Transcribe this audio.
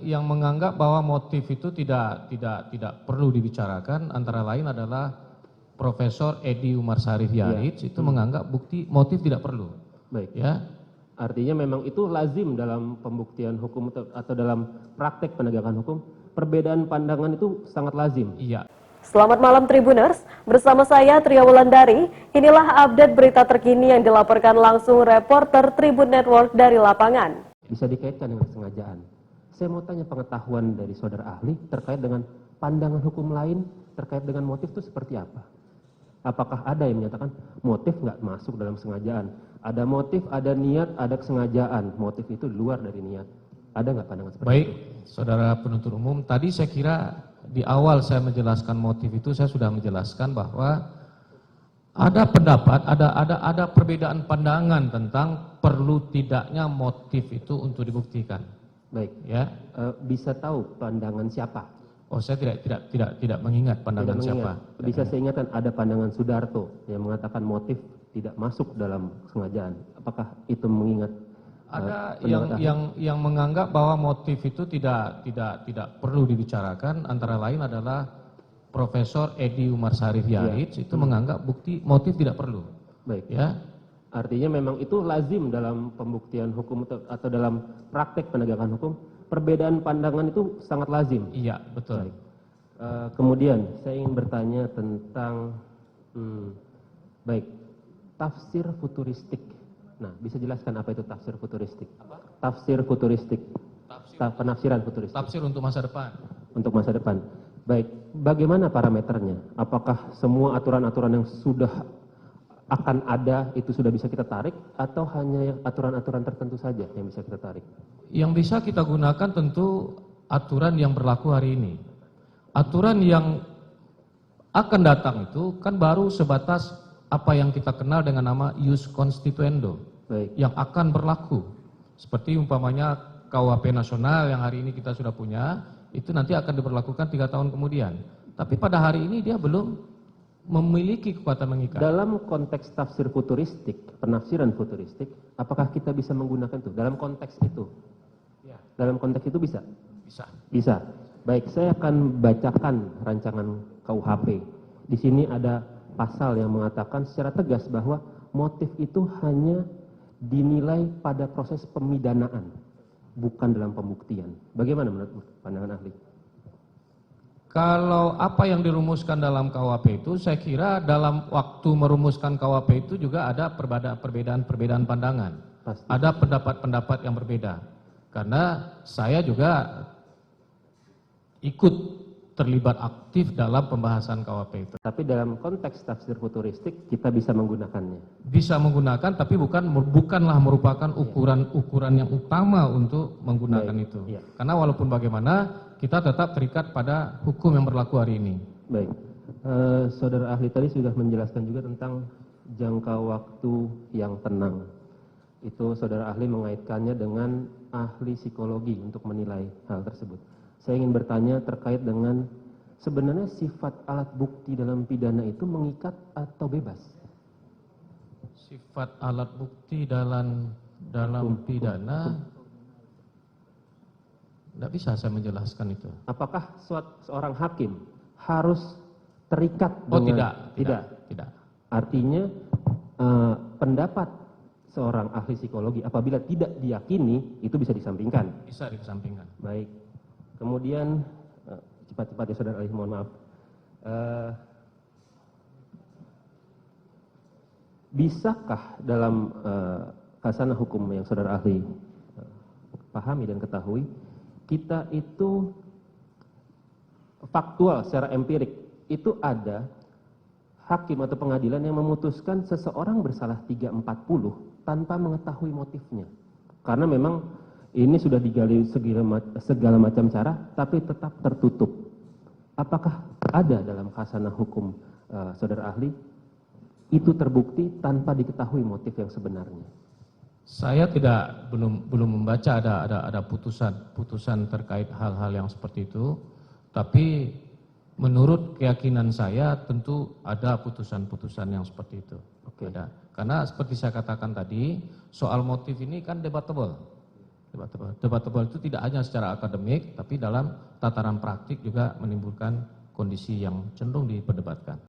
yang menganggap bahwa motif itu tidak perlu dibicarakan antara lain adalah Profesor Edi Umar Sarif Yarid itu menganggap motif tidak perlu. Baik. Ya. Artinya memang itu lazim dalam pembuktian hukum atau dalam praktek penegakan hukum, perbedaan pandangan itu sangat lazim. Iya. Selamat malam Tribuners, bersama saya Tria Wulandari. Inilah update berita terkini yang dilaporkan langsung reporter Tribun Network dari lapangan. Bisa dikaitkan dengan kesengajaan. Saya mau tanya pengetahuan dari saudara ahli terkait dengan pandangan hukum lain terkait dengan motif itu seperti apa? Apakah ada yang menyatakan motif nggak masuk dalam kesengajaan? Ada motif, ada niat, ada kesengajaan. Motif itu di luar dari niat. Ada nggak pandangan seperti itu? Baik, saudara penuntut umum. Tadi saya kira di awal saya menjelaskan motif itu saya sudah menjelaskan bahwa ada pendapat, ada perbedaan pandangan tentang perlu tidaknya motif itu untuk dibuktikan. Baik, Ya. bisa tahu pandangan siapa? Oh, saya tidak mengingat pandangan Tidak siapa. mengingat. Bisa saya ingatkan ada pandangan Sudarto yang mengatakan motif tidak masuk dalam kesengajaan. Apakah itu mengingat? Ada pendapat yang menganggap bahwa motif itu tidak perlu dibicarakan antara lain adalah Profesor Edi Umar Sarif Yarid itu menganggap motif tidak perlu. Baik. Ya. Artinya memang itu lazim dalam pembuktian hukum atau dalam praktek penegakan hukum, perbedaan pandangan itu sangat lazim. Iya, betul. Baik. Kemudian saya ingin bertanya tentang baik, tafsir futuristik. Nah, bisa jelaskan apa itu tafsir futuristik? Apa? Tafsir futuristik. Penafsiran futuristik. Tafsir untuk masa depan. Untuk masa depan. Baik, bagaimana parameternya? Apakah semua aturan-aturan yang sudah akan ada itu sudah bisa kita tarik atau hanya aturan-aturan tertentu saja yang bisa kita tarik? Yang bisa kita gunakan tentu aturan yang berlaku hari ini. Aturan yang akan datang itu kan baru sebatas apa yang kita kenal dengan nama ius constituendo. Baik. Yang akan berlaku. Seperti umpamanya KUHP nasional yang hari ini kita sudah punya, itu nanti akan diberlakukan 3 tahun kemudian. Tapi pada hari ini dia belum memiliki kekuatan mengikat. Dalam konteks tafsir futuristik, penafsiran futuristik, apakah kita bisa menggunakan itu? Dalam konteks itu? Ya. Dalam konteks itu bisa? Bisa. Bisa. Baik, saya akan bacakan rancangan KUHP. Di sini ada pasal yang mengatakan secara tegas bahwa motif itu hanya dinilai pada proses pemidanaan, bukan dalam pembuktian. Bagaimana menurut pandangan ahli? Kalau apa yang dirumuskan dalam KUHP itu, saya kira dalam waktu merumuskan KUHP itu juga ada perbedaan pandangan. Pasti. Ada pendapat-pendapat yang berbeda. Karena saya juga ikut terlibat aktif dalam pembahasan KUHP itu. Tapi dalam konteks tafsir futuristik kita bisa menggunakannya. Bisa menggunakan, tapi bukanlah merupakan ukuran yang utama untuk menggunakan Baik, itu. iya. Karena walaupun bagaimana, kita tetap terikat pada hukum yang berlaku hari ini. Baik, saudara ahli tadi sudah menjelaskan juga tentang jangka waktu yang tenang. Itu saudara ahli mengaitkannya dengan ahli psikologi untuk menilai hal tersebut. Saya ingin bertanya terkait dengan sebenarnya sifat alat bukti dalam pidana itu mengikat atau bebas? Sifat alat bukti dalam pidana, tidak bisa saya menjelaskan itu. Apakah seorang hakim harus terikat Oh dengan... tidak. Artinya pendapat seorang ahli psikologi apabila tidak diyakini itu bisa disampingkan. Bisa dikesampingkan. Baik. Kemudian cepat-cepat ya saudara ahli, mohon maaf. Bisakah dalam khasanah hukum yang saudara ahli pahami dan ketahui, kita itu faktual secara empirik itu ada hakim atau pengadilan yang memutuskan seseorang bersalah 340 tanpa mengetahui motifnya. Karena memang ini sudah digali segala macam cara, tapi tetap tertutup. Apakah ada dalam khasanah hukum saudara ahli itu terbukti tanpa diketahui motif yang sebenarnya? Saya belum membaca ada putusan terkait hal-hal yang seperti itu, tapi menurut keyakinan saya tentu ada putusan-putusan yang seperti itu. Oke. Ada. Karena seperti saya katakan tadi, soal motif ini kan debatable. Debatable itu tidak hanya secara akademik, tapi dalam tataran praktik juga menimbulkan kondisi yang cenderung diperdebatkan.